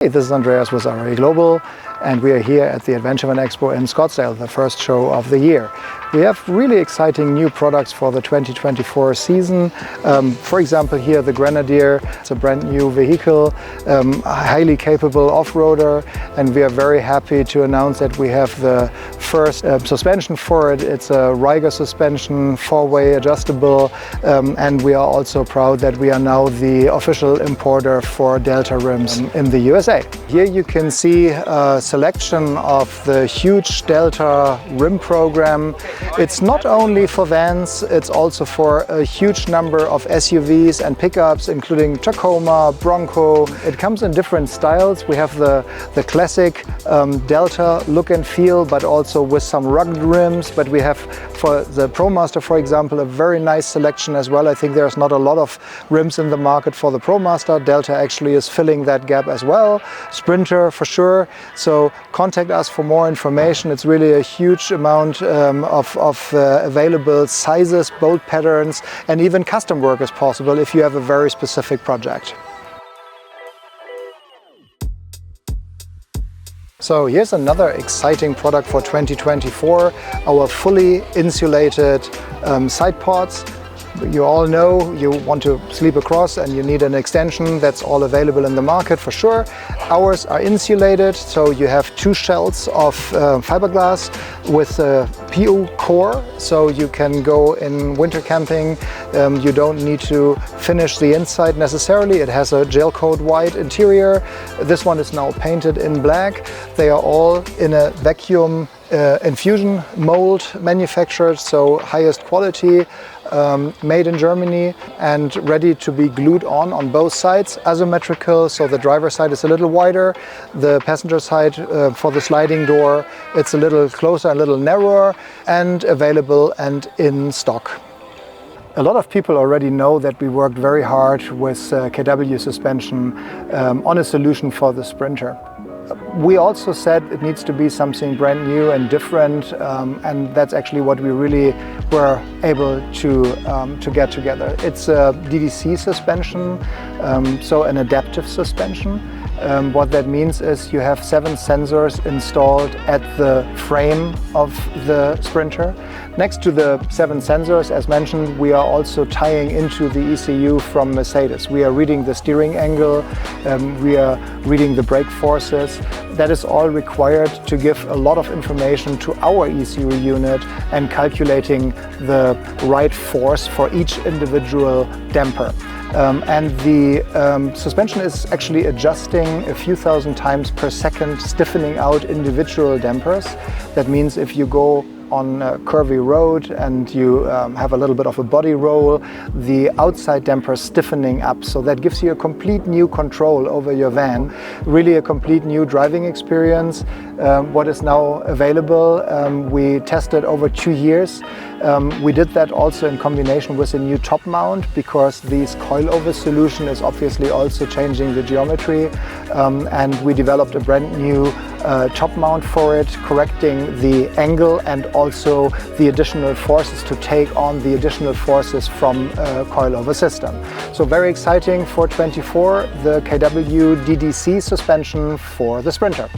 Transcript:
Hey, this is Andreas with RRE Global, and we are here at the Adventure Expo in Scottsdale, the first show of the year. We have really exciting new products for the 2024 season. For example, here the Grenadier. It's a brand new vehicle, highly capable off-roader, and we are very happy to announce that we have the first suspension for it. It's a Riger suspension, four-way adjustable, and we are also proud that we are now the official importer for Delta rims in the USA. Here you can see a selection of the huge Delta rim program. It's not only for vans, it's also for a huge number of SUVs and pickups, including Tacoma, Bronco. It comes in different styles. We have the classic Delta look and feel, but also with some rugged rims. But we have, for the ProMaster, for example, a very nice selection as well. I think there's not a lot of rims in the market for the ProMaster. Delta actually is filling that gap as well. Sprinter for sure. So contact us for more information. It's really a huge amount of available sizes, bolt patterns, and even custom work is possible if you have a very specific project. So here's another exciting product for 2024, our fully insulated side pods. You all know you want to sleep across and you need an extension. That's all available in the market for sure. Ours are insulated, so you have two shells of fiberglass with a PU core, so you can go in winter camping. You don't need to finish the inside necessarily. It has a gel coat white interior. This one is now painted in black. They are all in a vacuum infusion mold manufactured, so highest quality, made in Germany and ready to be glued on both sides, asymmetrical, so the driver's side is a little wider, the passenger side for the sliding door it's a little closer, a little narrower, and available and in stock. A lot of people already know that we worked very hard with KW suspension on a solution for the Sprinter. We also said it needs to be something brand new and different, and that's actually what we really were able to get together. It's a DDC suspension, so an adaptive suspension. What that means is you have 7 sensors installed at the frame of the Sprinter. Next to the 7 sensors, as mentioned, we are also tying into the ECU from Palisades. We are reading the steering angle, we are reading the brake forces. That is all required to give a lot of information to our ECU unit and calculating the right force for each individual damper. And the suspension is actually adjusting a few thousand times per second, stiffening out individual dampers. That means if you go on a curvy road and you have a little bit of a body roll, the outside damper is stiffening up. So that gives you a complete new control over your van, really a complete new driving experience. What is now available, we tested over 2 years. We did that also in combination with a new top mount, because this coilover solution is obviously also changing the geometry, and we developed a brand new top mount for it, correcting the angle and also the additional forces to take on the additional forces from a coilover system. So very exciting for 24, the KW DDC suspension for the Sprinter.